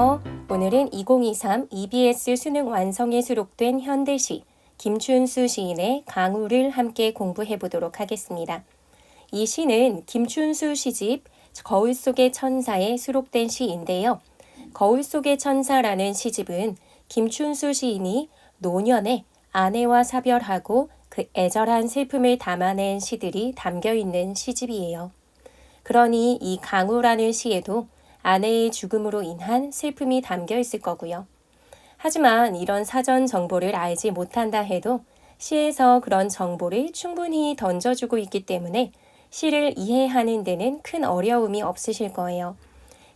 안녕하세요. 오늘은 2023 EBS 수능 완성에 수록된 현대시 김춘수 시인의 강우를 함께 공부해 보도록 하겠습니다. 이 시는 김춘수 시집 거울 속의 천사에 수록된 시인데요. 거울 속의 천사라는 시집은 김춘수 시인이 노년에 아내와 사별하고 그 애절한 슬픔을 담아낸 시들이 담겨 있는 시집이에요. 그러니 이 강우라는 시에도 아내의 죽음으로 인한 슬픔이 담겨 있을 거고요. 하지만 이런 사전 정보를 알지 못한다 해도 시에서 그런 정보를 충분히 던져주고 있기 때문에 시를 이해하는 데는 큰 어려움이 없으실 거예요.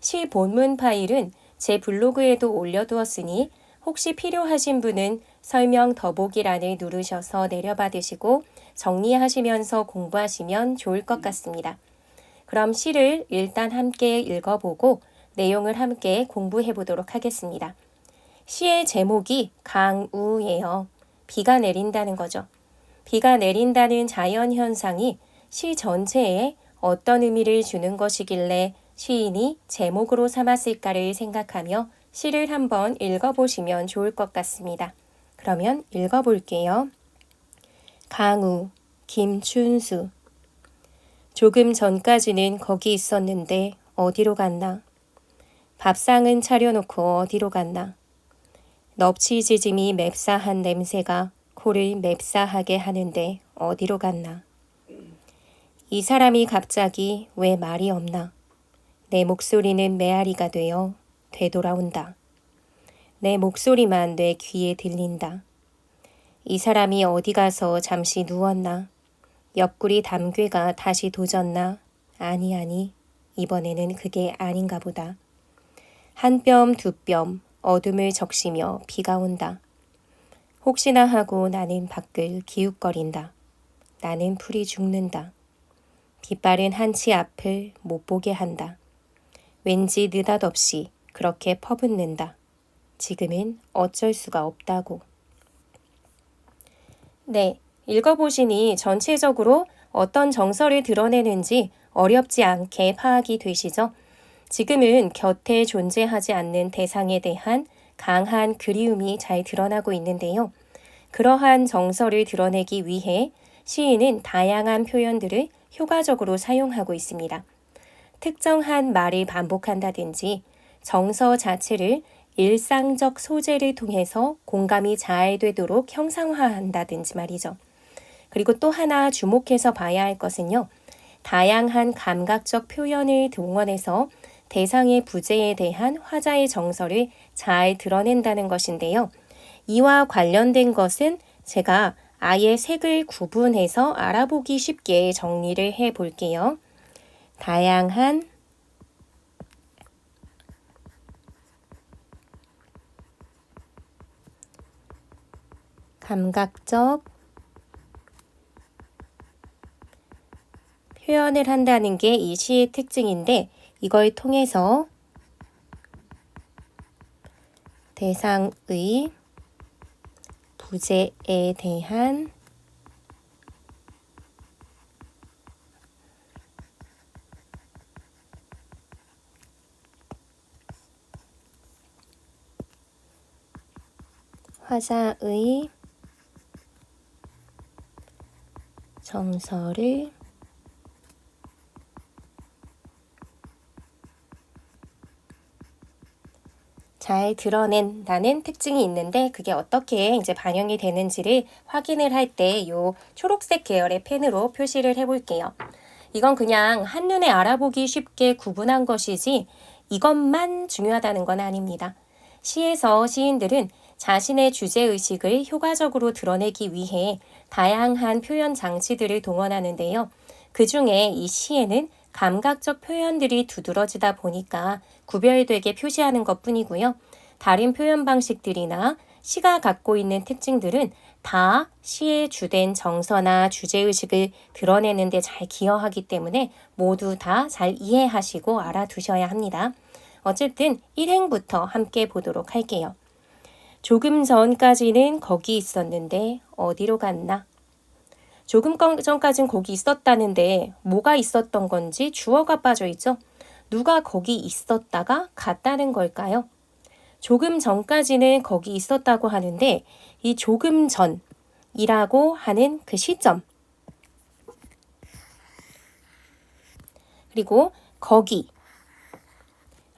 시 본문 파일은 제 블로그에도 올려두었으니 혹시 필요하신 분은 설명 더보기란을 누르셔서 내려받으시고 정리하시면서 공부하시면 좋을 것 같습니다. 그럼 시를 일단 함께 읽어보고 내용을 함께 공부해 보도록 하겠습니다. 시의 제목이 강우예요. 비가 내린다는 거죠. 비가 내린다는 자연현상이 시 전체에 어떤 의미를 주는 것이길래 시인이 제목으로 삼았을까를 생각하며 시를 한번 읽어보시면 좋을 것 같습니다. 그러면 읽어볼게요. 강우, 김춘수. 조금 전까지는 거기 있었는데 어디로 갔나? 밥상은 차려놓고 어디로 갔나? 넙치지짐이 맵싸한 냄새가 코를 맵싸하게 하는데 어디로 갔나? 이 사람이 갑자기 왜 말이 없나? 내 목소리는 메아리가 되어 되돌아온다. 내 목소리만 내 귀에 들린다. 이 사람이 어디 가서 잠시 누웠나? 옆구리 담괴가 다시 도졌나? 아니, 이번에는 그게 아닌가 보다. 한 뼘 두 뼘 어둠을 적시며 비가 온다. 혹시나 하고 나는 밖을 기웃거린다. 나는 풀이 죽는다. 빛바른 한치 앞을 못 보게 한다. 왠지 느닷없이 그렇게 퍼붓는다. 지금은 어쩔 수가 없다고. 네, 읽어보시니 전체적으로 어떤 정서를 드러내는지 어렵지 않게 파악이 되시죠? 지금은 곁에 존재하지 않는 대상에 대한 강한 그리움이 잘 드러나고 있는데요. 그러한 정서를 드러내기 위해 시인은 다양한 표현들을 효과적으로 사용하고 있습니다. 특정한 말을 반복한다든지 정서 자체를 일상적 소재를 통해서 공감이 잘 되도록 형상화한다든지 말이죠. 그리고 또 하나 주목해서 봐야 할 것은요. 다양한 감각적 표현을 동원해서 대상의 부재에 대한 화자의 정서를 잘 드러낸다는 것인데요. 이와 관련된 것은 제가 아예 색을 구분해서 알아보기 쉽게 정리를 해 볼게요. 다양한 감각적 표현을 한다는 게 이 시의 특징인데 이걸 통해서 대상의 부재에 대한 화자의 정서를 잘 드러낸다는 특징이 있는데 그게 어떻게 이제 반영이 되는지를 확인을 할 때 이 초록색 계열의 펜으로 표시를 해볼게요. 이건 그냥 한눈에 알아보기 쉽게 구분한 것이지 이것만 중요하다는 건 아닙니다. 시에서 시인들은 자신의 주제의식을 효과적으로 드러내기 위해 다양한 표현 장치들을 동원하는데요. 그 중에 이 시에는 감각적 표현들이 두드러지다 보니까 구별되게 표시하는 것뿐이고요. 다른 표현 방식들이나 시가 갖고 있는 특징들은 다 시의 주된 정서나 주제의식을 드러내는 데 잘 기여하기 때문에 모두 다 잘 이해하시고 알아두셔야 합니다. 어쨌든 1행부터 함께 보도록 할게요. 조금 전까지는 거기 있었는데 어디로 갔나? 조금 전까진 거기 있었다는데 뭐가 있었던 건지 주어가 빠져 있죠. 누가 거기 있었다가 갔다는 걸까요? 조금 전까지는 거기 있었다고 하는데 이 조금 전이라고 하는 그 시점 그리고 거기라고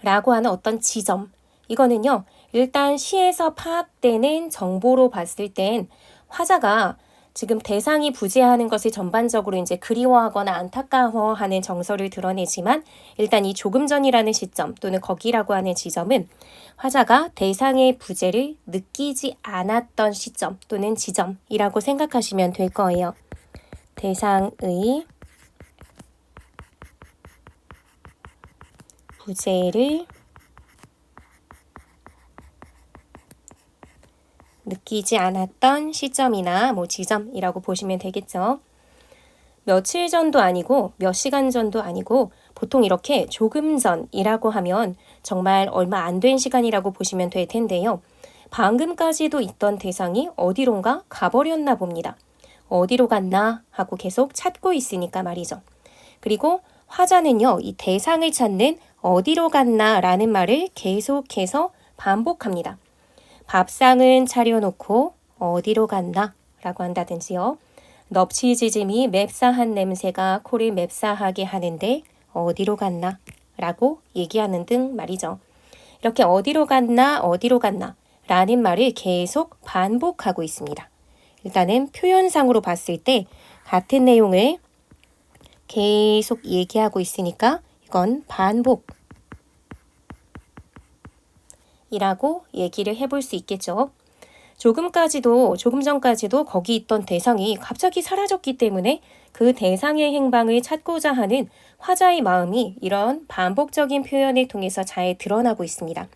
하는 어떤 지점 이거는요. 일단 시에서 파악되는 정보로 봤을 땐 화자가 지금 대상이 부재하는 것을 전반적으로 이제 그리워하거나 안타까워하는 정서를 드러내지만 일단 이 조금 전이라는 시점 또는 거기라고 하는 지점은 화자가 대상의 부재를 느끼지 않았던 시점 또는 지점이라고 생각하시면 될 거예요. 대상의 부재를 느끼지 않았던 시점이나 지점이라고 보시면 되겠죠. 며칠 전도 아니고 몇 시간 전도 아니고 보통 이렇게 조금 전이라고 하면 정말 얼마 안 된 시간이라고 보시면 될 텐데요. 방금까지도 있던 대상이 어디론가 가버렸나 봅니다. 어디로 갔나 하고 계속 찾고 있으니까 말이죠. 그리고 화자는요, 이 대상을 찾는 어디로 갔나 라는 말을 계속해서 반복합니다. 밥상은 차려놓고 어디로 갔나 라고 한다든지요. 넙치지짐이 맵싸한 냄새가 코를 맵싸하게 하는데 어디로 갔나 라고 얘기하는 등 말이죠. 이렇게 어디로 갔나 라는 말을 계속 반복하고 있습니다. 일단은 표현상으로 봤을 때 같은 내용을 계속 얘기하고 있으니까 이건 반복 이라고 얘기를 해볼 수 있겠죠. 조금 전까지도 거기 있던 대상이 갑자기 사라졌기 때문에 그 대상의 행방을 찾고자 하는 화자의 마음이 이런 반복적인 표현을 통해서 잘 드러나고 있습니다.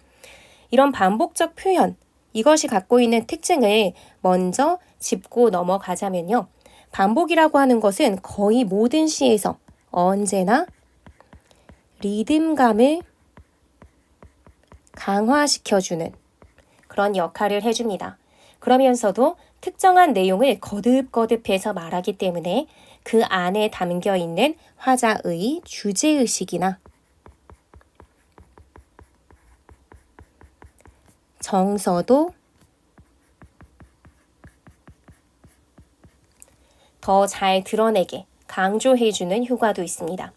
이런 반복적 표현, 이것이 갖고 있는 특징을 먼저 짚고 넘어가자면요. 반복이라고 하는 것은 거의 모든 시에서 언제나 리듬감을 강화시켜주는 그런 역할을 해줍니다. 그러면서도 특정한 내용을 거듭거듭해서 말하기 때문에 그 안에 담겨 있는 화자의 주제의식이나 정서도 더 잘 드러내게 강조해주는 효과도 있습니다.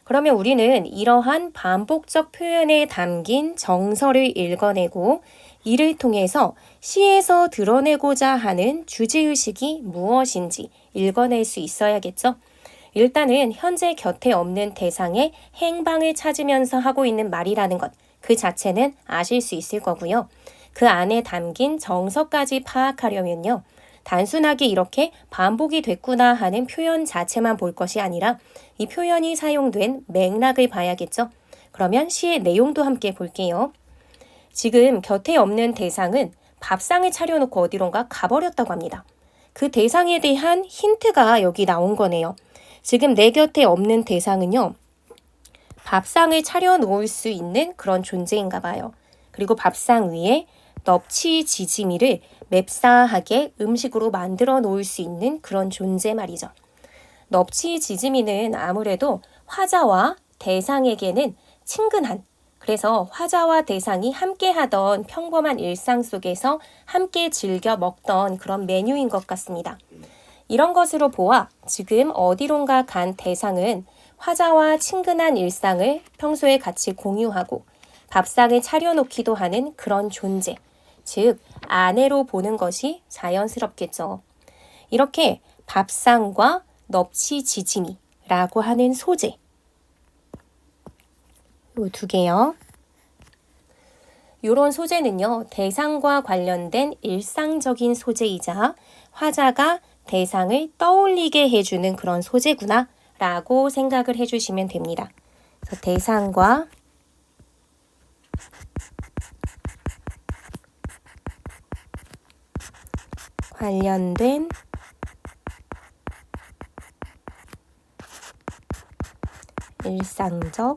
그러면 우리는 이러한 반복적 표현에 담긴 정서를 읽어내고 이를 통해서 시에서 드러내고자 하는 주제의식이 무엇인지 읽어낼 수 있어야겠죠. 일단은 현재 곁에 없는 대상의 행방을 찾으면서 하고 있는 말이라는 것, 그 자체는 아실 수 있을 거고요. 그 안에 담긴 정서까지 파악하려면요. 단순하게 이렇게 반복이 됐구나 하는 표현 자체만 볼 것이 아니라 이 표현이 사용된 맥락을 봐야겠죠. 그러면 시의 내용도 함께 볼게요. 지금 곁에 없는 대상은 밥상을 차려놓고 어디론가 가버렸다고 합니다. 그 대상에 대한 힌트가 여기 나온 거네요. 지금 내 곁에 없는 대상은요. 밥상을 차려놓을 수 있는 그런 존재인가 봐요. 그리고 밥상 위에 넙치지짐이를 맵싸하게 음식으로 만들어 놓을 수 있는 그런 존재 말이죠. 넙치지짐이는 아무래도 화자와 대상에게는 친근한, 그래서 화자와 대상이 함께 하던 평범한 일상 속에서 함께 즐겨 먹던 그런 메뉴인 것 같습니다. 이런 것으로 보아 지금 어디론가 간 대상은 화자와 친근한 일상을 평소에 같이 공유하고 밥상을 차려놓기도 하는 그런 존재, 즉 아내로 보는 것이 자연스럽겠죠. 이렇게 밥상과 넙치지짐이라고 하는 소재, 이 두 개요. 이런 소재는요. 대상과 관련된 일상적인 소재이자 화자가 대상을 떠올리게 해주는 그런 소재구나 라고 생각을 해주시면 됩니다. 그래서 대상과 관련된 일상적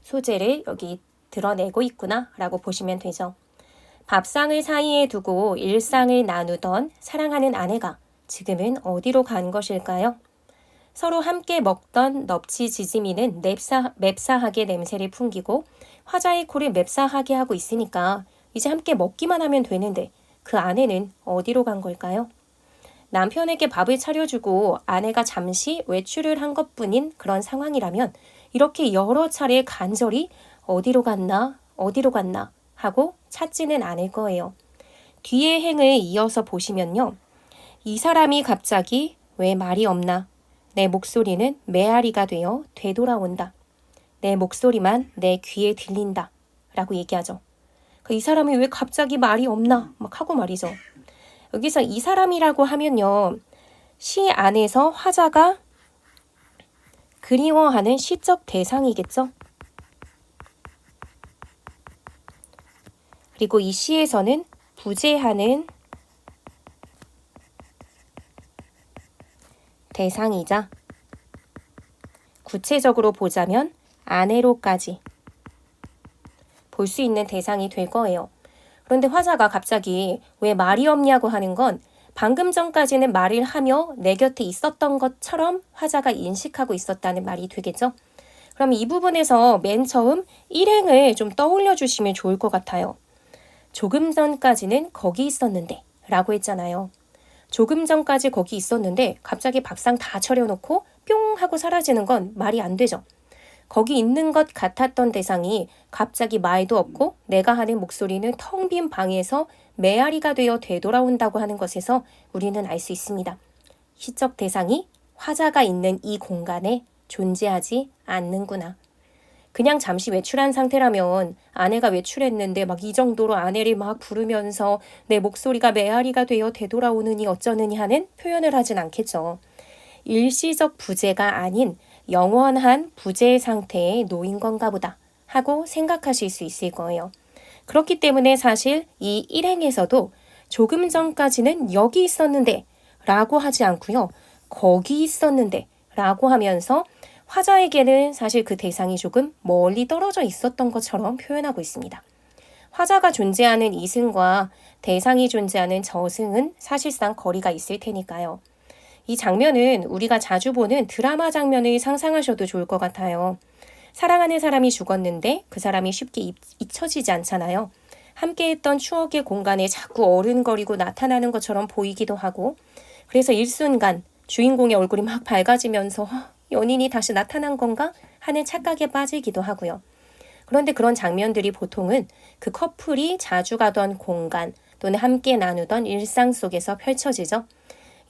소재를 여기 드러내고 있구나 라고 보시면 되죠. 밥상을 사이에 두고 일상을 나누던 사랑하는 아내가 지금은 어디로 간 것일까요? 서로 함께 먹던 넙치지짐이는 맵싸하게 냄새를 풍기고 화자의 코를 맵싸하게 하고 있으니까 이제 함께 먹기만 하면 되는데 그 아내는 어디로 간 걸까요? 남편에게 밥을 차려주고 아내가 잠시 외출을 한 것뿐인 그런 상황이라면 이렇게 여러 차례 간절히 어디로 갔나 하고 찾지는 않을 거예요. 뒤의 행을 이어서 보시면요. 이 사람이 갑자기 왜 말이 없나? 내 목소리는 메아리가 되어 되돌아온다. 내 목소리만 내 귀에 들린다. 라고 얘기하죠. 이 사람이 왜 갑자기 말이 없나? 막 하고 말이죠. 여기서 이 사람이라고 하면요. 시 안에서 화자가 그리워하는 시적 대상이겠죠. 그리고 이 시에서는 부재하는 대상이자 구체적으로 보자면 아내로까지 볼 수 있는 대상이 될 거예요. 그런데 화자가 갑자기 왜 말이 없냐고 하는 건 방금 전까지는 말을 하며 내 곁에 있었던 것처럼 화자가 인식하고 있었다는 말이 되겠죠? 그럼 이 부분에서 맨 처음 일행을 좀 떠올려 주시면 좋을 것 같아요. 조금 전까지는 거기 있었는데 라고 했잖아요. 조금 전까지 거기 있었는데 갑자기 밥상 다 차려놓고 뿅 하고 사라지는 건 말이 안 되죠. 거기 있는 것 같았던 대상이 갑자기 말도 없고 내가 하는 목소리는 텅 빈 방에서 메아리가 되어 되돌아온다고 하는 것에서 우리는 알 수 있습니다. 시적 대상이 화자가 있는 이 공간에 존재하지 않는구나. 그냥 잠시 외출한 상태라면 아내가 외출했는데 막 이 정도로 아내를 막 부르면서 내 목소리가 메아리가 되어 되돌아오느니 어쩌느니 하는 표현을 하진 않겠죠. 일시적 부재가 아닌 영원한 부재 상태에 놓인 건가 보다 하고 생각하실 수 있을 거예요. 그렇기 때문에 사실 이 일행에서도 조금 전까지는 여기 있었는데 라고 하지 않고요. 거기 있었는데 라고 하면서 화자에게는 사실 그 대상이 조금 멀리 떨어져 있었던 것처럼 표현하고 있습니다. 화자가 존재하는 이승과 대상이 존재하는 저승은 사실상 거리가 있을 테니까요. 이 장면은 우리가 자주 보는 드라마 장면을 상상하셔도 좋을 것 같아요. 사랑하는 사람이 죽었는데 그 사람이 쉽게 잊혀지지 않잖아요. 함께했던 추억의 공간에 자꾸 어른거리고 나타나는 것처럼 보이기도 하고 그래서 일순간 주인공의 얼굴이 막 밝아지면서 연인이 다시 나타난 건가 하는 착각에 빠지기도 하고요. 그런데 그런 장면들이 보통은 그 커플이 자주 가던 공간 또는 함께 나누던 일상 속에서 펼쳐지죠.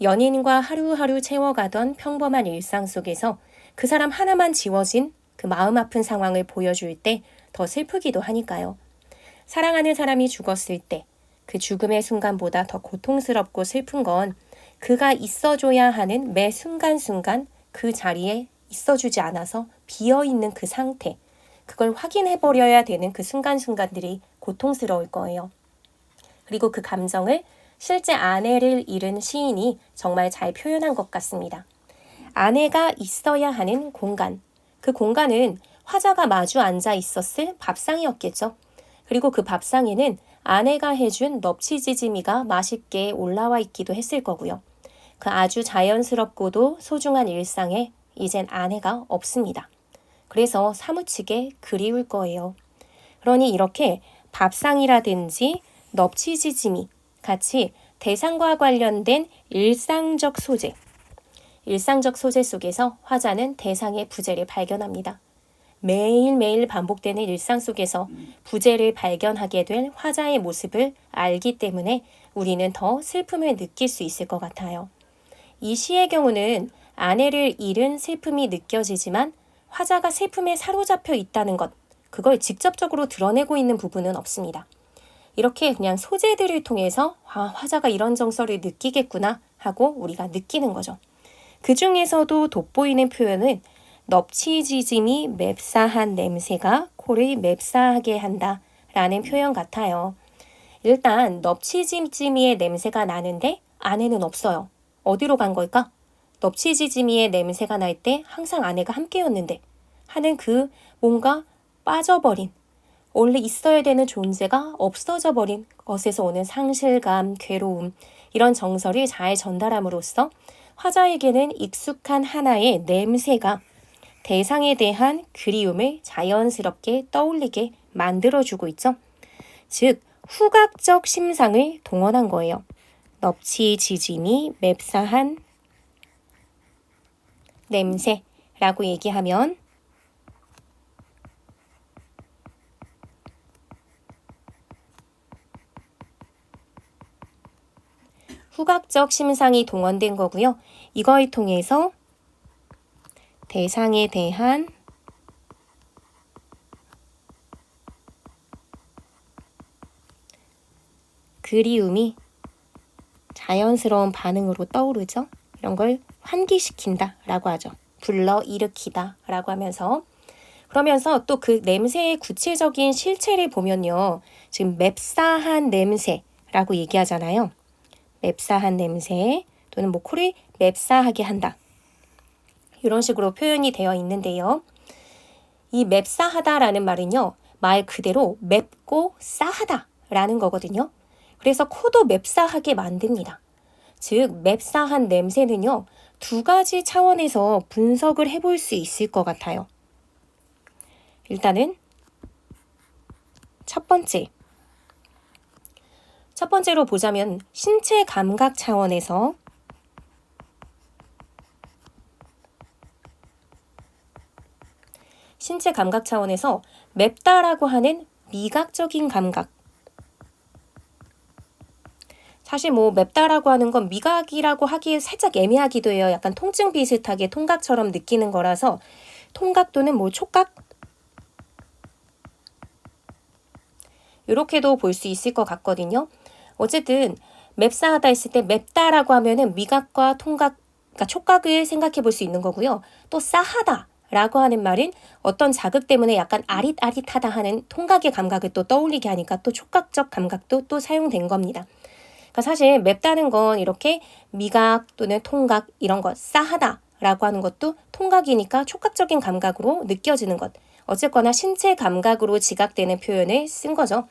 연인과 하루하루 채워가던 평범한 일상 속에서 그 사람 하나만 지워진 그 마음 아픈 상황을 보여줄 때 더 슬프기도 하니까요. 사랑하는 사람이 죽었을 때 그 죽음의 순간보다 더 고통스럽고 슬픈 건 그가 있어줘야 하는 매 순간순간 그 자리에 있어주지 않아서 비어있는 그 상태, 그걸 확인해버려야 되는 그 순간순간들이 고통스러울 거예요. 그리고 그 감정을 실제 아내를 잃은 시인이 정말 잘 표현한 것 같습니다. 아내가 있어야 하는 공간, 그 공간은 화자가 마주 앉아 있었을 밥상이었겠죠. 그리고 그 밥상에는 아내가 해준 넙치지짐이가 맛있게 올라와 있기도 했을 거고요. 그 아주 자연스럽고도 소중한 일상에 이젠 아내가 없습니다. 그래서 사무치게 그리울 거예요. 그러니 이렇게 밥상이라든지 넙치지짐이 같이 대상과 관련된 일상적 소재 속에서 화자는 대상의 부재를 발견합니다. 매일매일 반복되는 일상 속에서 부재를 발견하게 될 화자의 모습을 알기 때문에 우리는 더 슬픔을 느낄 수 있을 것 같아요. 이 시의 경우는 아내를 잃은 슬픔이 느껴지지만 화자가 슬픔에 사로잡혀 있다는 것, 그걸 직접적으로 드러내고 있는 부분은 없습니다. 이렇게 그냥 소재들을 통해서 화자가 이런 정서를 느끼겠구나 하고 우리가 느끼는 거죠. 그 중에서도 돋보이는 표현은 넙치지짐이 맵싸한 냄새가 코를 맵싸하게 한다 라는 표현 같아요. 일단 넙치지짐이의 냄새가 나는데 아내는 없어요. 어디로 간 걸까? 넙치지짐이의 냄새가 날 때 항상 아내가 함께였는데 하는 그 뭔가 빠져버린, 원래 있어야 되는 존재가 없어져 버린 것에서 오는 상실감, 괴로움, 이런 정서를 잘 전달함으로써 화자에게는 익숙한 하나의 냄새가 대상에 대한 그리움을 자연스럽게 떠올리게 만들어주고 있죠. 즉, 후각적 심상을 동원한 거예요. 넙치지짐이 맵싸한 냄새라고 얘기하면 후각적 심상이 동원된 거고요. 이거에 통해서 대상에 대한 그리움이 자연스러운 반응으로 떠오르죠. 이런 걸 환기시킨다 라고 하죠. 불러일으키다 라고 하면서 그러면서 또 그 냄새의 구체적인 실체를 보면요. 지금 맵싸한 냄새라고 얘기하잖아요. 맵싸한 냄새 또는 뭐 코를 맵싸하게 한다. 이런 식으로 표현이 되어 있는데요. 이 맵싸하다라는 말은요. 말 그대로 맵고 싸하다라는 거거든요. 그래서 코도 맵싸하게 만듭니다. 즉 맵싸한 냄새는요. 두 가지 차원에서 분석을 해볼 수 있을 것 같아요. 일단은 첫 번째로 보자면 신체 감각 차원에서 맵다라고 하는 미각적인 감각. 사실 뭐 맵다라고 하는 건 미각이라고 하기에 살짝 애매하기도 해요. 약간 통증 비슷하게 통각처럼 느끼는 거라서 통각 또는 뭐 촉각? 이렇게도 볼 수 있을 것 같거든요. 어쨌든 맵싸하다 했을 때 맵다라고 하면은 미각과 통각, 그러니까 촉각을 생각해 볼 수 있는 거고요. 또 싸하다 라고 하는 말은 어떤 자극 때문에 약간 아릿아릿하다 하는 통각의 감각을 또 떠올리게 하니까 또 촉각적 감각도 또 사용된 겁니다. 그러니까 사실 맵다는 건 이렇게 미각 또는 통각 이런 것, 싸하다 라고 하는 것도 통각이니까 촉각적인 감각으로 느껴지는 것. 어쨌거나 신체 감각으로 지각되는 표현을 쓴 거죠.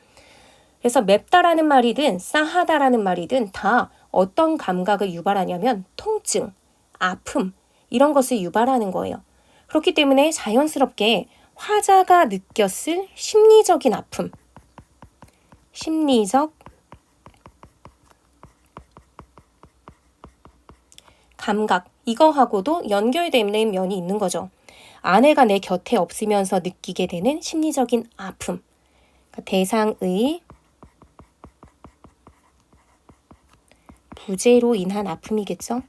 그래서 맵다라는 말이든 싸하다라는 말이든 다 어떤 감각을 유발하냐면 통증, 아픔 이런 것을 유발하는 거예요. 그렇기 때문에 자연스럽게 화자가 느꼈을 심리적인 아픔, 심리적 감각 이거하고도 연결되는 면이 있는 거죠. 아내가 내 곁에 없으면서 느끼게 되는 심리적인 아픔. 그러니까 대상의 부재로 인한 아픔이겠죠.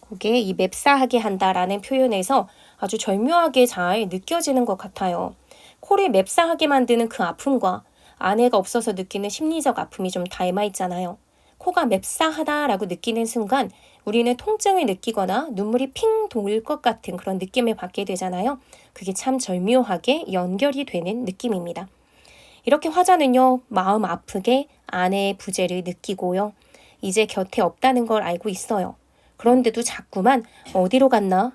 그게 이 맵싸하게 한다라는 표현에서 아주 절묘하게 잘 느껴지는 것 같아요. 코를 맵싸하게 만드는 그 아픔과 아내가 없어서 느끼는 심리적 아픔이 좀 닮아 있잖아요. 코가 맵싸하다라고 느끼는 순간 우리는 통증을 느끼거나 눈물이 핑 돌 것 같은 그런 느낌을 받게 되잖아요. 그게 참 절묘하게 연결이 되는 느낌입니다. 이렇게 화자는요, 마음 아프게 아내의 부재를 느끼고요. 이제 곁에 없다는 걸 알고 있어요. 그런데도 자꾸만 어디로 갔나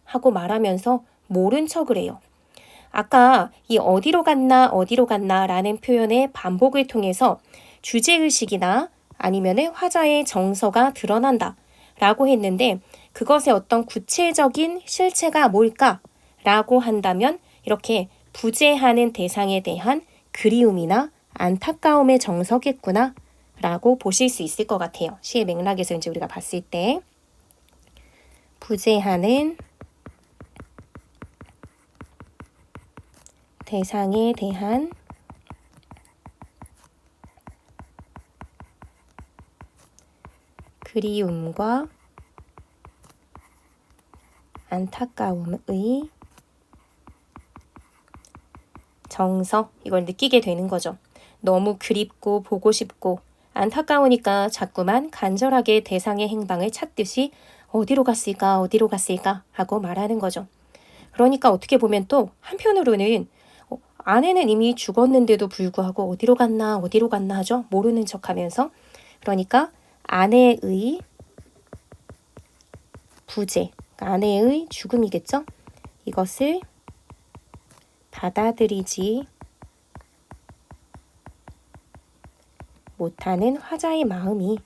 하고 말하면서 모른 척을 해요. 아까 이 어디로 갔나 라는 표현의 반복을 통해서 주제의식이나 아니면은 화자의 정서가 드러난다 라고 했는데 그것의 어떤 구체적인 실체가 뭘까 라고 한다면 이렇게 부재하는 대상에 대한 그리움이나 안타까움의 정서겠구나 라고 보실 수 있을 것 같아요. 시의 맥락에서 이제 우리가 봤을 때 부재하는 대상에 대한 그리움과 안타까움의 정서, 이걸 느끼게 되는 거죠. 너무 그립고 보고 싶고 안타까우니까 자꾸만 간절하게 대상의 행방을 찾듯이 어디로 갔을까 하고 말하는 거죠. 그러니까 어떻게 보면 또 한편으로는 아내는 이미 죽었는데도 불구하고 어디로 갔나 하죠. 모르는 척하면서. 그러니까 아내의 부재, 아내의 죽음이겠죠. 이것을 받아들이지 못하는 화자의 마음이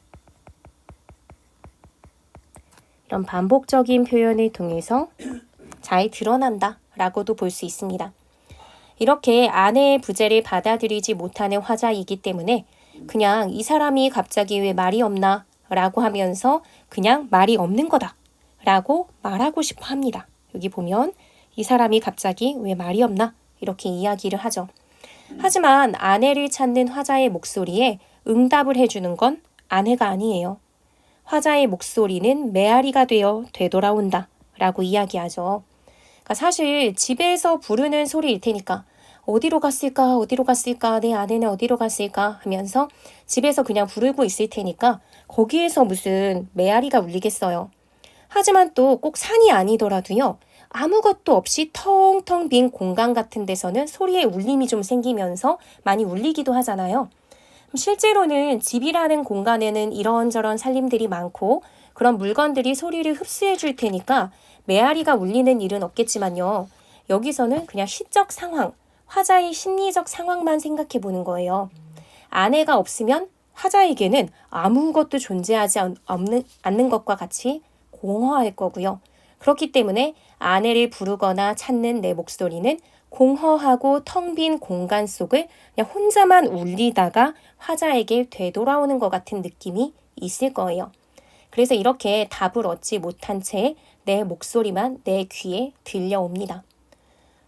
이런 반복적인 표현을 통해서 잘 드러난다 라고도 볼 수 있습니다. 이렇게 아내의 부재를 받아들이지 못하는 화자이기 때문에 그냥 이 사람이 갑자기 왜 말이 없나 라고 하면서 그냥 말이 없는 거다 라고 말하고 싶어 합니다. 여기 보면 이 사람이 갑자기 왜 말이 없나 이렇게 이야기를 하죠. 하지만 아내를 찾는 화자의 목소리에 응답을 해주는 건 아내가 아니에요. 화자의 목소리는 메아리가 되어 되돌아온다 라고 이야기하죠. 그러니까 사실 집에서 부르는 소리일 테니까 어디로 갔을까 어디로 갔을까 내 아내는 어디로 갔을까 하면서 집에서 그냥 부르고 있을 테니까 거기에서 무슨 메아리가 울리겠어요. 하지만 또 꼭 산이 아니더라도요. 아무것도 없이 텅텅 빈 공간 같은 데서는 소리의 울림이 좀 생기면서 많이 울리기도 하잖아요. 실제로는 집이라는 공간에는 이런저런 살림들이 많고 그런 물건들이 소리를 흡수해 줄 테니까 메아리가 울리는 일은 없겠지만요. 여기서는 그냥 시적 상황, 화자의 심리적 상황만 생각해 보는 거예요. 아내가 없으면 화자에게는 아무것도 존재하지 않는 것과 같이 공허할 거고요. 그렇기 때문에 아내를 부르거나 찾는 내 목소리는 공허하고 텅 빈 공간 속을 그냥 혼자만 울리다가 화자에게 되돌아오는 것 같은 느낌이 있을 거예요. 그래서 이렇게 답을 얻지 못한 채 내 목소리만 내 귀에 들려옵니다.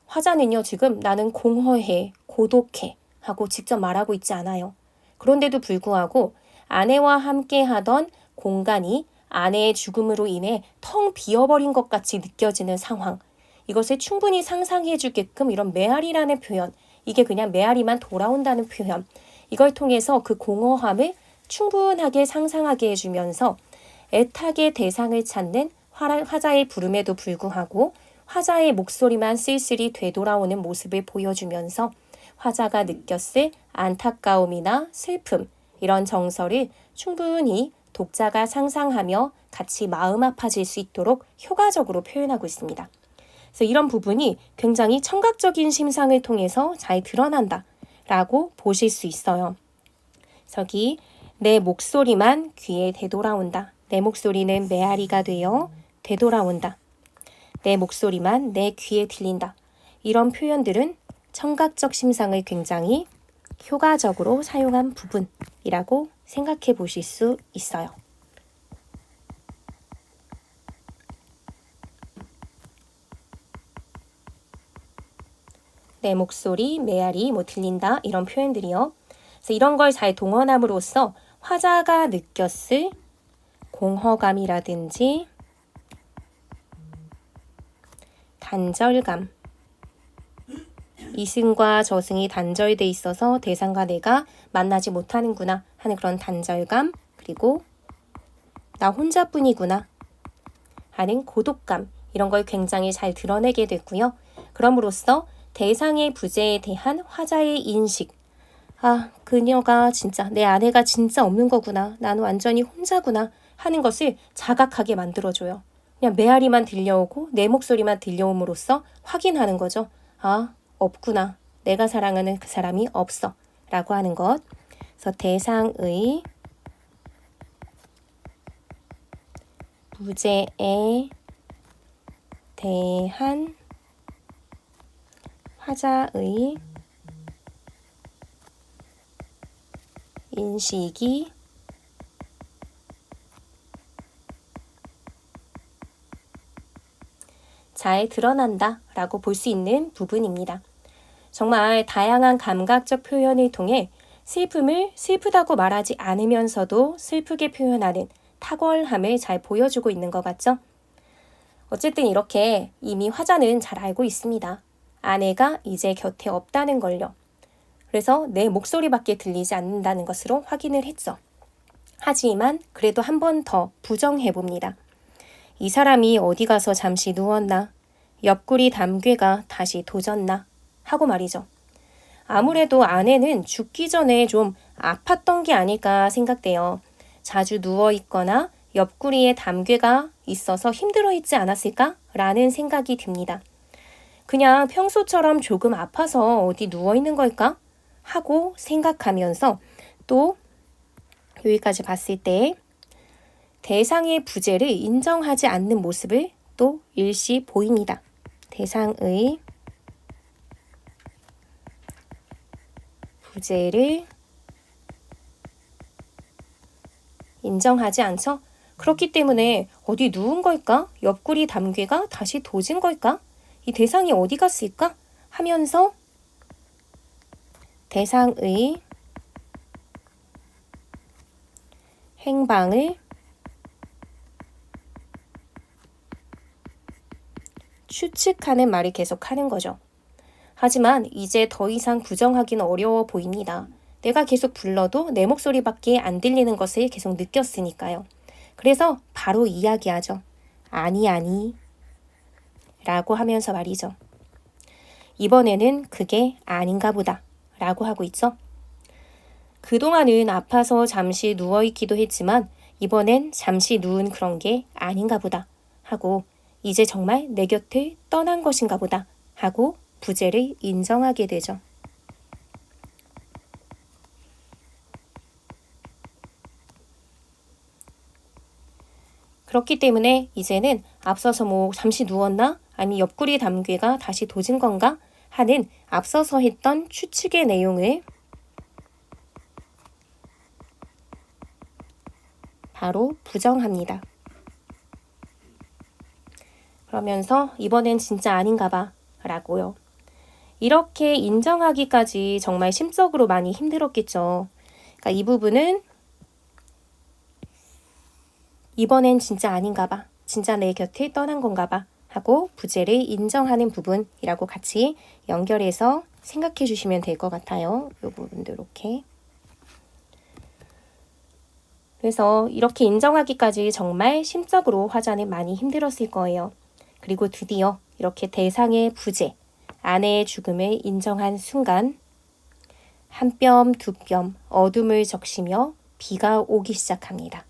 화자는요, 지금 나는 공허해, 고독해 하고 직접 말하고 있지 않아요. 그런데도 불구하고 아내와 함께 하던 공간이 아내의 죽음으로 인해 텅 비어버린 것 같이 느껴지는 상황. 이것을 충분히 상상해 주게끔 이런 메아리라는 표현, 이게 그냥 메아리만 돌아온다는 표현. 이걸 통해서 그 공허함을 충분하게 상상하게 해주면서 애타게 대상을 찾는 화자의 부름에도 불구하고 화자의 목소리만 쓸쓸히 되돌아오는 모습을 보여주면서 화자가 느꼈을 안타까움이나 슬픔, 이런 정서를 충분히 독자가 상상하며 같이 마음 아파질 수 있도록 효과적으로 표현하고 있습니다. 그래서 이런 부분이 굉장히 청각적인 심상을 통해서 잘 드러난다 라고 보실 수 있어요. 저기 내 목소리만 귀에 되돌아온다. 내 목소리는 메아리가 되어 되돌아온다. 내 목소리만 내 귀에 들린다. 이런 표현들은 청각적 심상을 굉장히 효과적으로 사용한 부분이라고 생각해 보실 수 있어요. 내 목소리, 메아리, 들린다 이런 표현들이요. 그래서 이런 걸 잘 동원함으로써 화자가 느꼈을 공허감이라든지 단절감, 이승과 저승이 단절돼 있어서 대상과 내가 만나지 못하는구나 하는 그런 단절감, 그리고 나 혼자뿐이구나 하는 고독감, 이런 걸 굉장히 잘 드러내게 됐고요. 그럼으로써 대상의 부재에 대한 화자의 인식, 그녀가 진짜 내 아내가 진짜 없는 거구나, 나는 완전히 혼자구나 하는 것을 자각하게 만들어줘요. 그냥 메아리만 들려오고 내 목소리만 들려옴으로써 확인하는 거죠. 없구나. 내가 사랑하는 그 사람이 없어. 라고 하는 것. 그래서 대상의 부재에 대한 화자의 인식이 잘 드러난다 라고 볼 수 있는 부분입니다. 정말 다양한 감각적 표현을 통해 슬픔을 슬프다고 말하지 않으면서도 슬프게 표현하는 탁월함을 잘 보여주고 있는 것 같죠? 어쨌든 이렇게 이미 화자는 잘 알고 있습니다. 아내가 이제 곁에 없다는 걸요. 그래서 내 목소리밖에 들리지 않는다는 것으로 확인을 했죠. 하지만 그래도 한 번 더 부정해 봅니다. 이 사람이 어디 가서 잠시 누웠나? 옆구리 담괴가 다시 도졌나? 하고 말이죠. 아무래도 아내는 죽기 전에 좀 아팠던 게 아닐까 생각돼요. 자주 누워있거나 옆구리에 담괴가 있어서 힘들어했지 않았을까? 라는 생각이 듭니다. 그냥 평소처럼 조금 아파서 어디 누워있는 걸까? 하고 생각하면서 또 여기까지 봤을 때 대상의 부재를 인정하지 않는 모습을 또 일시 보입니다. 대상의 부재를 인정하지 않죠? 그렇기 때문에 어디 누운 걸까? 옆구리 담귀가 다시 도진 걸까? 이 대상이 어디 갔을까? 하면서 대상의 행방을 추측하는 말을 계속 하는 거죠. 하지만 이제 더 이상 부정하기는 어려워 보입니다. 내가 계속 불러도 내 목소리밖에 안 들리는 것을 계속 느꼈으니까요. 그래서 바로 이야기하죠. 아니 라고 하면서 말이죠. 이번에는 그게 아닌가 보다 라고 하고 있죠. 그동안은 아파서 잠시 누워있기도 했지만 이번엔 잠시 누운 그런 게 아닌가 보다 하고 이제 정말 내 곁을 떠난 것인가 보다 하고 부재를 인정하게 되죠. 그렇기 때문에 이제는 앞서서 뭐 잠시 누웠나? 아니 옆구리 담귀가 다시 도진 건가? 하는 앞서서 했던 추측의 내용을 바로 부정합니다. 그러면서 이번엔 진짜 아닌가 봐 라고요. 이렇게 인정하기까지 정말 심적으로 많이 힘들었겠죠. 그러니까 이 부분은 이번엔 진짜 아닌가 봐. 진짜 내 곁을 떠난 건가 봐. 하고 부재를 인정하는 부분이라고 같이 연결해서 생각해 주시면 될 것 같아요. 이 부분도 이렇게. 그래서 이렇게 인정하기까지 정말 심적으로 화자는 많이 힘들었을 거예요. 그리고 드디어 이렇게 대상의 부재, 아내의 죽음을 인정한 순간 한 뼘 두 뼘 어둠을 적시며 비가 오기 시작합니다.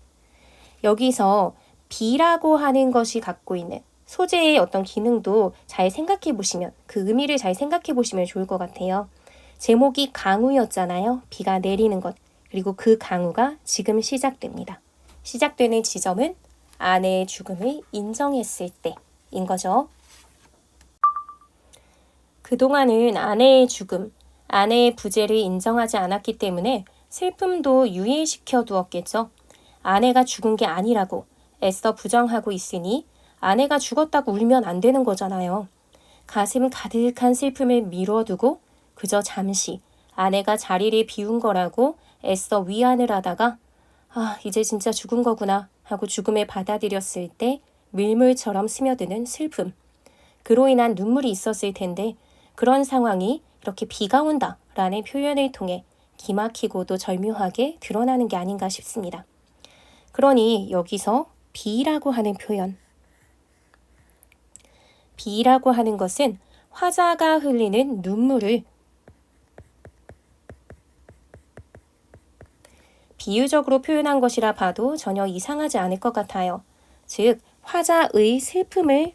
여기서 비라고 하는 것이 갖고 있는 소재의 어떤 기능도 잘 생각해 보시면 그 의미를 잘 생각해 보시면 좋을 것 같아요. 제목이 강우였잖아요. 비가 내리는 것. 그리고 그 강우가 지금 시작됩니다. 시작되는 지점은 아내의 죽음을 인정했을 때인 거죠. 그동안은 아내의 죽음, 아내의 부재를 인정하지 않았기 때문에 슬픔도 유예시켜 두었겠죠. 아내가 죽은 게 아니라고 애써 부정하고 있으니 아내가 죽었다고 울면 안 되는 거잖아요. 가슴 가득한 슬픔을 미뤄두고 그저 잠시 아내가 자리를 비운 거라고 애써 위안을 하다가 이제 진짜 죽은 거구나 하고 죽음을 받아들였을 때 밀물처럼 스며드는 슬픔. 그로 인한 눈물이 있었을 텐데 그런 상황이 이렇게 비가 온다 라는 표현을 통해 기막히고도 절묘하게 드러나는 게 아닌가 싶습니다. 그러니 여기서 비라고 하는 표현. 비라고 하는 것은 화자가 흘리는 눈물을 비유적으로 표현한 것이라 봐도 전혀 이상하지 않을 것 같아요. 즉, 화자의 슬픔을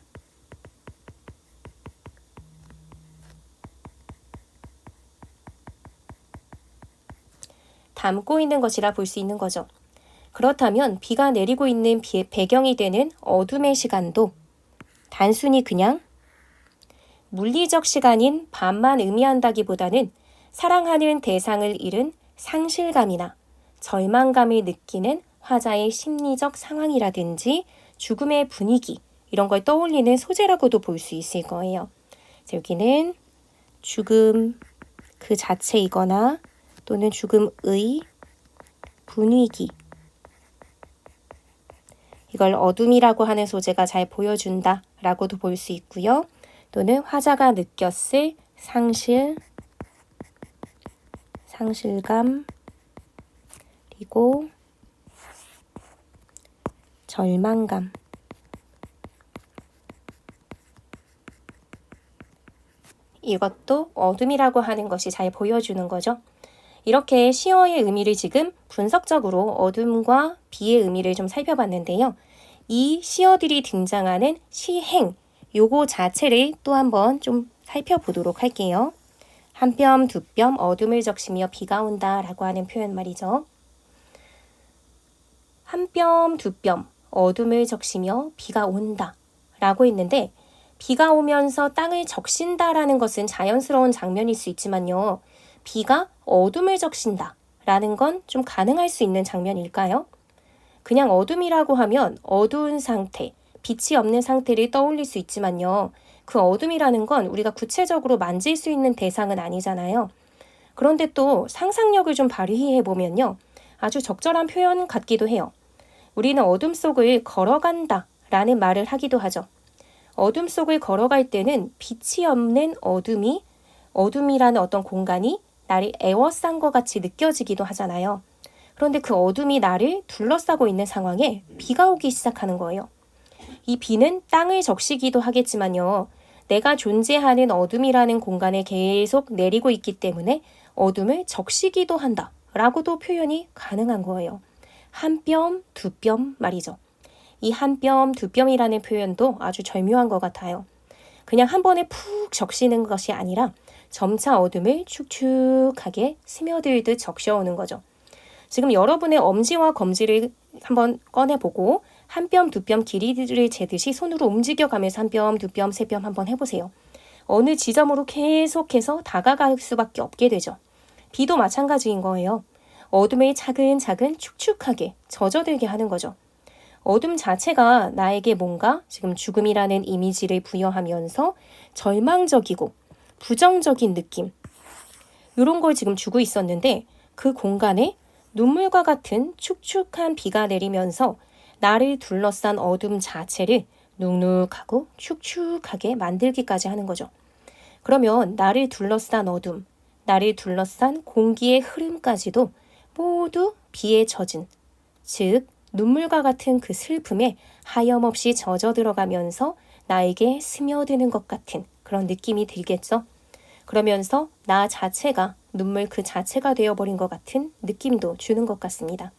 담고 있는 것이라 볼 수 있는 거죠. 그렇다면 비가 내리고 있는 비의 배경이 되는 어둠의 시간도 단순히 그냥 물리적 시간인 밤만 의미한다기보다는 사랑하는 대상을 잃은 상실감이나 절망감을 느끼는 화자의 심리적 상황이라든지 죽음의 분위기 이런 걸 떠올리는 소재라고도 볼 수 있을 거예요. 여기는 죽음 그 자체이거나 또는 죽음의 분위기 이걸 어둠이라고 하는 소재가 잘 보여준다 라고도 볼 수 있고요. 또는 화자가 느꼈을 상실감 그리고 절망감 이것도 어둠이라고 하는 것이 잘 보여주는 거죠. 이렇게 시어의 의미를 지금 분석적으로 어둠과 비의 의미를 좀 살펴봤는데요. 이 시어들이 등장하는 시행, 요거 자체를 또 한번 좀 살펴보도록 할게요. 한 뼘, 두 뼘 어둠을 적시며 비가 온다 라고 하는 표현 말이죠. 한 뼘, 두 뼘 어둠을 적시며 비가 온다 라고 했는데 비가 오면서 땅을 적신다 라는 것은 자연스러운 장면일 수 있지만요. 비가 어둠을 적신다 라는 건 좀 가능할 수 있는 장면일까요? 그냥 어둠이라고 하면 어두운 상태, 빛이 없는 상태를 떠올릴 수 있지만요. 그 어둠이라는 건 우리가 구체적으로 만질 수 있는 대상은 아니잖아요. 그런데 또 상상력을 좀 발휘해 보면요. 아주 적절한 표현 같기도 해요. 우리는 어둠 속을 걸어간다 라는 말을 하기도 하죠. 어둠 속을 걸어갈 때는 빛이 없는 어둠이라는 어떤 공간이 나를 에워싼 것 같이 느껴지기도 하잖아요. 그런데 그 어둠이 나를 둘러싸고 있는 상황에 비가 오기 시작하는 거예요. 이 비는 땅을 적시기도 하겠지만요. 내가 존재하는 어둠이라는 공간에 계속 내리고 있기 때문에 어둠을 적시기도 한다 라고도 표현이 가능한 거예요. 한 뼘, 두 뼘 말이죠. 이 한 뼘, 두 뼘이라는 표현도 아주 절묘한 것 같아요. 그냥 한 번에 푹 적시는 것이 아니라 점차 어둠을 축축하게 스며들듯 적셔오는 거죠. 지금 여러분의 엄지와 검지를 한번 꺼내보고 한 뼘, 두 뼘 길이를 재듯이 손으로 움직여가면서 한 뼘, 두 뼘, 세 뼘 한번 해보세요. 어느 지점으로 계속해서 다가갈 수밖에 없게 되죠. 비도 마찬가지인 거예요. 어둠을 차근차근 축축하게 젖어들게 하는 거죠. 어둠 자체가 나에게 뭔가 지금 죽음이라는 이미지를 부여하면서 절망적이고 부정적인 느낌 이런 걸 지금 주고 있었는데 그 공간에 눈물과 같은 축축한 비가 내리면서 나를 둘러싼 어둠 자체를 눅눅하고 축축하게 만들기까지 하는 거죠. 그러면 나를 둘러싼 어둠, 나를 둘러싼 공기의 흐름까지도 모두 비에 젖은, 즉 눈물과 같은 그 슬픔에 하염없이 젖어 들어가면서 나에게 스며드는 것 같은 그런 느낌이 들겠죠. 그러면서 나 자체가 눈물 그 자체가 되어버린 것 같은 느낌도 주는 것 같습니다.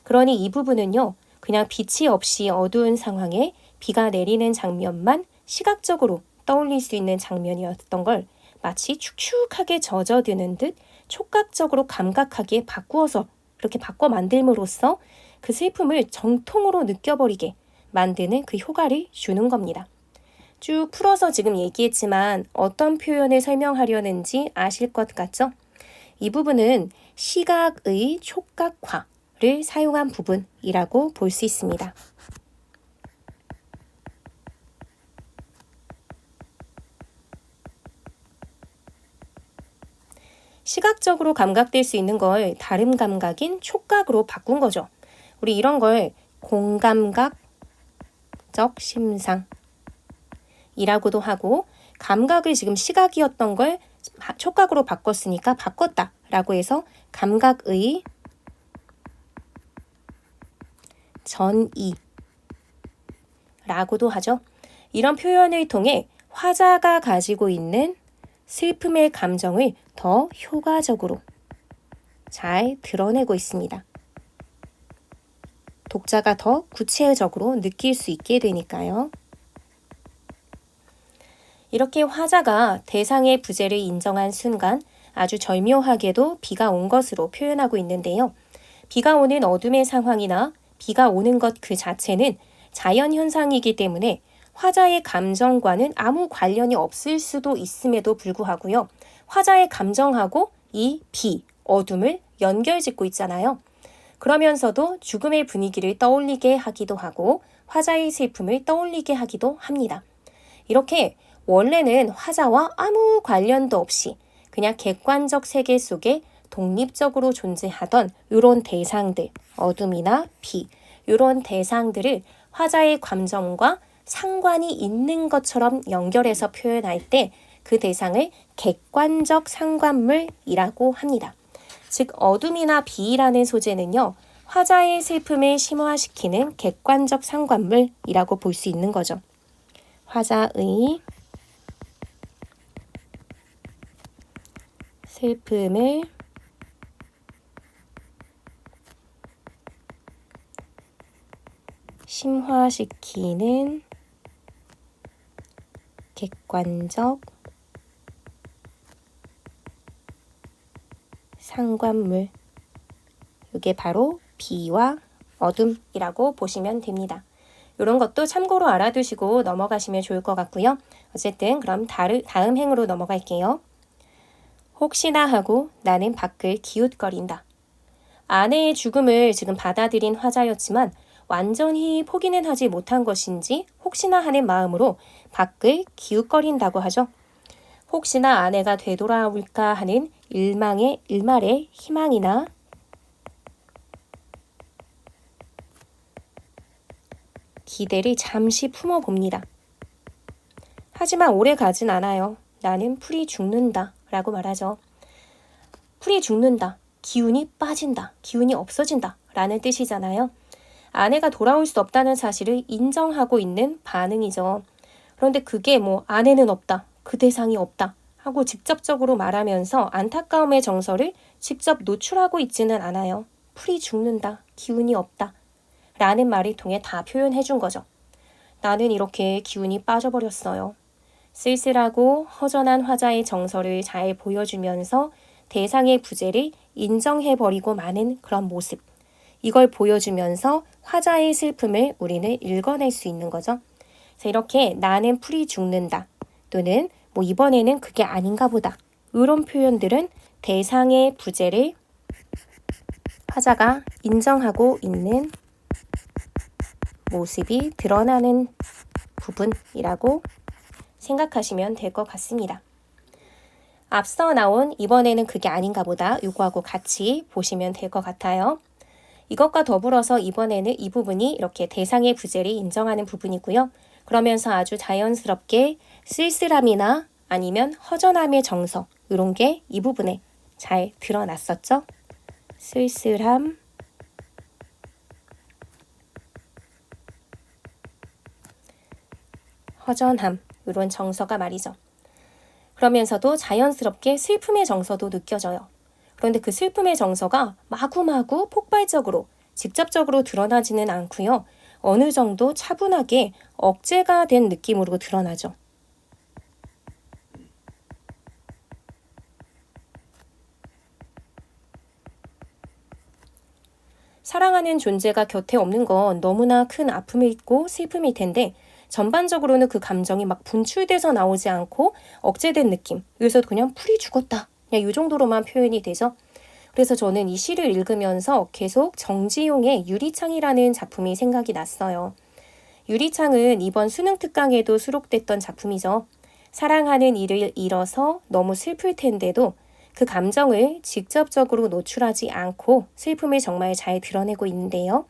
그러니 이 부분은요. 그냥 빛이 없이 어두운 상황에 비가 내리는 장면만 시각적으로 떠올릴 수 있는 장면이었던 걸 마치 축축하게 젖어드는 듯 촉각적으로 감각하게 바꾸어서 이렇게 바꿔 만들므로써 그 슬픔을 정통으로 느껴버리게 만드는 그 효과를 주는 겁니다. 쭉 풀어서 지금 얘기했지만 어떤 표현을 설명하려는지 아실 것 같죠? 이 부분은 시각의 촉각화를 사용한 부분이라고 볼 수 있습니다. 시각적으로 감각될 수 있는 걸 다른 감각인 촉각으로 바꾼 거죠. 우리 이런 걸 공감각적 심상이라고도 하고 감각을 지금 시각이었던 걸 촉각으로 바꿨으니까 바꿨다라고 해서 감각의 전이라고도 하죠. 이런 표현을 통해 화자가 가지고 있는 슬픔의 감정을 더 효과적으로 잘 드러내고 있습니다. 독자가 더 구체적으로 느낄 수 있게 되니까요. 이렇게 화자가 대상의 부재를 인정한 순간 아주 절묘하게도 비가 온 것으로 표현하고 있는데요. 비가 오는 어둠의 상황이나 비가 오는 것 그 자체는 자연현상이기 때문에 화자의 감정과는 아무 관련이 없을 수도 있음에도 불구하고요. 화자의 감정하고 이 비, 어둠을 연결짓고 있잖아요. 그러면서도 죽음의 분위기를 떠올리게 하기도 하고 화자의 슬픔을 떠올리게 하기도 합니다. 이렇게 원래는 화자와 아무 관련도 없이 그냥 객관적 세계 속에 독립적으로 존재하던 이런 대상들, 어둠이나 비, 이런 대상들을 화자의 감정과 상관이 있는 것처럼 연결해서 표현할 때 그 대상을 객관적 상관물이라고 합니다. 즉 어둠이나 비라는 소재는요. 화자의 슬픔을 심화시키는 객관적 상관물이라고 볼 수 있는 거죠. 화자의 슬픔을 심화시키는 객관적 상관물. 이게 바로 비와 어둠이라고 보시면 됩니다. 이런 것도 참고로 알아두시고 넘어가시면 좋을 것 같고요. 어쨌든 그럼 다음 행으로 넘어갈게요. 혹시나 하고 나는 밖을 기웃거린다. 아내의 죽음을 지금 받아들인 화자였지만 완전히 포기는 하지 못한 것인지 혹시나 하는 마음으로 밖을 기웃거린다고 하죠. 혹시나 아내가 되돌아올까 하는 일말의 희망이나 기대를 잠시 품어봅니다. 하지만 오래 가진 않아요. 나는 풀이 죽는다 라고 말하죠. 풀이 죽는다, 기운이 빠진다, 기운이 없어진다 라는 뜻이잖아요. 아내가 돌아올 수 없다는 사실을 인정하고 있는 반응이죠. 그런데 그게 아내는 없다, 그 대상이 없다 하고 직접적으로 말하면서 안타까움의 정서를 직접 노출하고 있지는 않아요. 풀이 죽는다, 기운이 없다 라는 말을 통해 다 표현해 준 거죠. 나는 이렇게 기운이 빠져버렸어요. 쓸쓸하고 허전한 화자의 정서를 잘 보여주면서 대상의 부재를 인정해버리고 마는 그런 모습. 이걸 보여주면서 화자의 슬픔을 우리는 읽어낼 수 있는 거죠. 그래서 이렇게 나는 풀이 죽는다 또는 이번에는 그게 아닌가 보다. 이런 표현들은 대상의 부재를 화자가 인정하고 있는 모습이 드러나는 부분이라고 생각하시면 될 것 같습니다. 앞서 나온 이번에는 그게 아닌가 보다 요거하고 같이 보시면 될 것 같아요. 이것과 더불어서 이번에는 이 부분이 이렇게 대상의 부재를 인정하는 부분이고요. 그러면서 아주 자연스럽게 쓸쓸함이나 아니면 허전함의 정서 이런 게 이 부분에 잘 드러났었죠. 쓸쓸함, 허전함 이런 정서가 말이죠. 그러면서도 자연스럽게 슬픔의 정서도 느껴져요. 그런데 그 슬픔의 정서가 마구마구 폭발적으로 직접적으로 드러나지는 않고요. 어느 정도 차분하게 억제가 된 느낌으로 드러나죠. 사랑하는 존재가 곁에 없는 건 너무나 큰 아픔이고 슬픔일 텐데 전반적으로는 그 감정이 막 분출돼서 나오지 않고 억제된 느낌. 그래서 그냥 풀이 죽었다. 그냥 이 정도로만 표현이 되죠. 그래서 저는 이 시를 읽으면서 계속 정지용의 유리창이라는 작품이 생각이 났어요. 유리창은 이번 수능 특강에도 수록됐던 작품이죠. 사랑하는 이를 잃어서 너무 슬플 텐데도 그 감정을 직접적으로 노출하지 않고 슬픔을 정말 잘 드러내고 있는데요.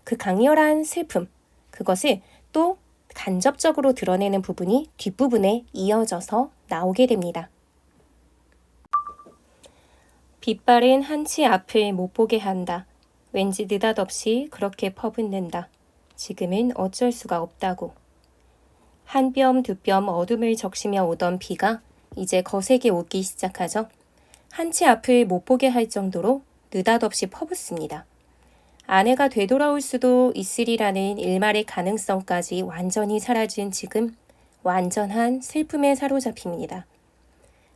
그 강렬한 슬픔, 그것을 또 간접적으로 드러내는 부분이 뒷부분에 이어져서 나오게 됩니다. 빛바랜 한치 앞을 못 보게 한다. 왠지 느닷없이 그렇게 퍼붓는다. 지금은 어쩔 수가 없다고. 한 뼘 두 뼘 어둠을 적시며 오던 비가 이제 거세게 오기 시작하죠. 한치 앞을 못 보게 할 정도로 느닷없이 퍼붓습니다. 아내가 되돌아올 수도 있으리라는 일말의 가능성까지 완전히 사라진 지금 완전한 슬픔에 사로잡힙니다.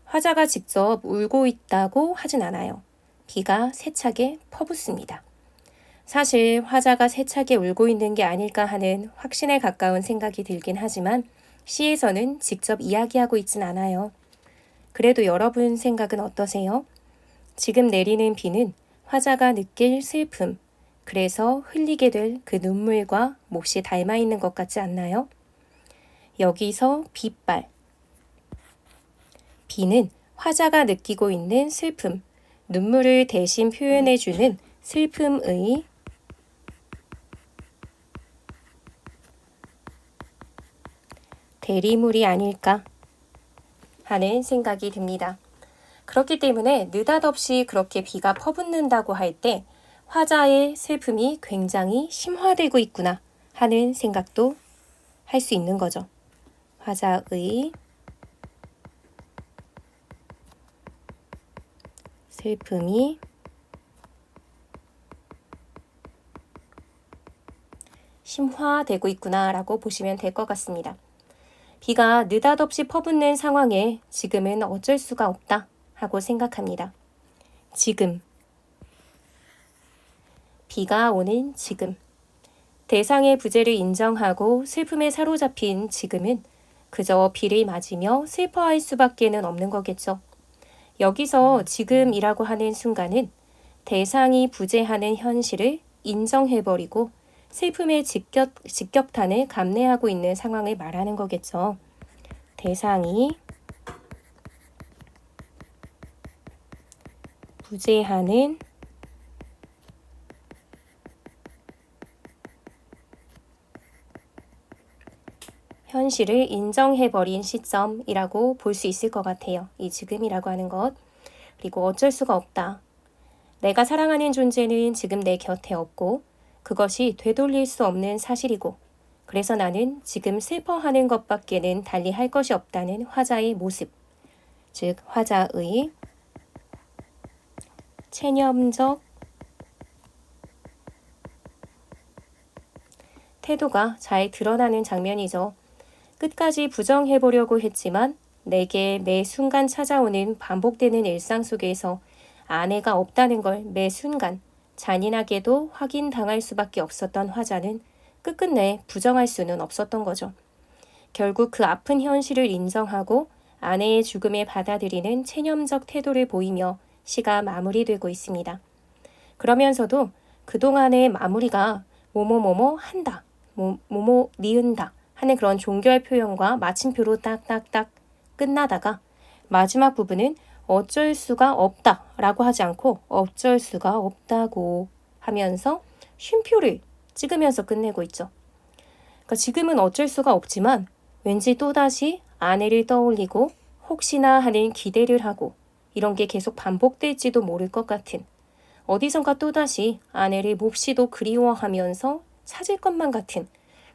화자가 직접 울고 있다고 하진 않아요. 비가 세차게 퍼붓습니다. 사실 화자가 세차게 울고 있는 게 아닐까 하는 확신에 가까운 생각이 들긴 하지만 시에서는 직접 이야기하고 있진 않아요. 그래도 여러분 생각은 어떠세요? 지금 내리는 비는 화자가 느낄 슬픔, 그래서 흘리게 될 그 눈물과 몫이 닮아 있는 것 같지 않나요? 여기서 빛발. 비는 화자가 느끼고 있는 슬픔, 눈물을 대신 표현해주는 슬픔의 대리물이 아닐까 하는 생각이 듭니다. 그렇기 때문에 느닷없이 그렇게 비가 퍼붓는다고 할 때 화자의 슬픔이 굉장히 심화되고 있구나 하는 생각도 할 수 있는 거죠. 화자의 슬픔이 심화되고 있구나라고 보시면 될 것 같습니다. 비가 느닷없이 퍼붓는 상황에 지금은 어쩔 수가 없다 하고 생각합니다. 지금. 비가 오는 지금. 대상의 부재를 인정하고 슬픔에 사로잡힌 지금은 그저 비를 맞으며 슬퍼할 수밖에는 없는 거겠죠. 여기서 지금이라고 하는 순간은 대상이 부재하는 현실을 인정해버리고 슬픔의 직격탄을 감내하고 있는 상황을 말하는 거겠죠. 대상이 부재하는 현실을 인정해버린 시점이라고 볼 수 있을 것 같아요. 이 지금이라고 하는 것. 그리고 어쩔 수가 없다. 내가 사랑하는 존재는 지금 내 곁에 없고 그것이 되돌릴 수 없는 사실이고 그래서 나는 지금 슬퍼하는 것밖에는 달리 할 것이 없다는 화자의 모습. 즉 화자의 체념적 태도가 잘 드러나는 장면이죠. 끝까지 부정해보려고 했지만 내게 매 순간 찾아오는 반복되는 일상 속에서 아내가 없다는 걸 매 순간 잔인하게도 확인당할 수밖에 없었던 화자는 끝끝내 부정할 수는 없었던 거죠. 결국 그 아픈 현실을 인정하고 아내의 죽음을 받아들이는 체념적 태도를 보이며 시가 마무리되고 있습니다. 그러면서도 그동안의 마무리가 뭐뭐뭐뭐 한다, 뭐뭐 니은다 하는 그런 종결 표현과 마침표로 딱딱딱 끝나다가 마지막 부분은 어쩔 수가 없다 라고 하지 않고 어쩔 수가 없다고 하면서 쉼표를 찍으면서 끝내고 있죠. 그러니까 지금은 어쩔 수가 없지만 왠지 또다시 아내를 떠올리고 혹시나 하는 기대를 하고 이런 게 계속 반복될지도 모를 것 같은 어디선가 또다시 아내를 몹시도 그리워하면서 찾을 것만 같은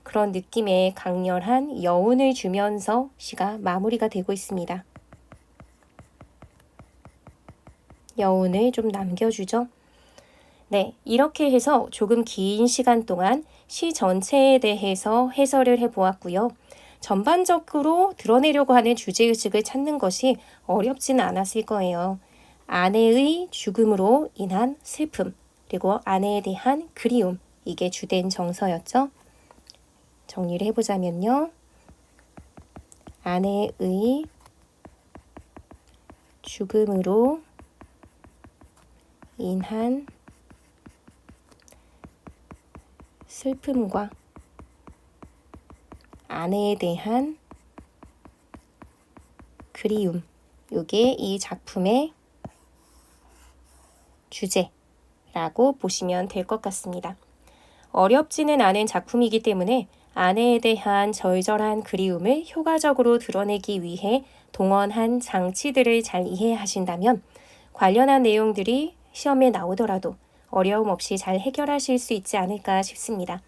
그런 느낌의 강렬한 여운을 주면서 시가 마무리가 되고 있습니다. 여운을 좀 남겨주죠. 네, 이렇게 해서 조금 긴 시간 동안 시 전체에 대해서 해설을 해보았고요. 전반적으로 드러내려고 하는 주제의식을 찾는 것이 어렵지는 않았을 거예요. 아내의 죽음으로 인한 슬픔, 그리고 아내에 대한 그리움, 이게 주된 정서였죠. 정리를 해보자면요. 아내의 죽음으로 인한 슬픔과 아내에 대한 그리움, 이게 이 작품의 주제라고 보시면 될 것 같습니다. 어렵지는 않은 작품이기 때문에 아내에 대한 절절한 그리움을 효과적으로 드러내기 위해 동원한 장치들을 잘 이해하신다면 관련한 내용들이 시험에 나오더라도 어려움 없이 잘 해결하실 수 있지 않을까 싶습니다.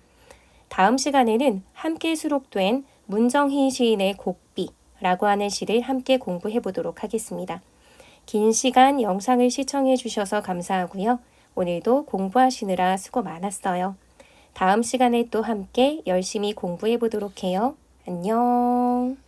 다음 시간에는 함께 수록된 문정희 시인의 곡비라고 하는 시를 함께 공부해 보도록 하겠습니다. 긴 시간 영상을 시청해 주셔서 감사하고요. 오늘도 공부하시느라 수고 많았어요. 다음 시간에 또 함께 열심히 공부해 보도록 해요. 안녕.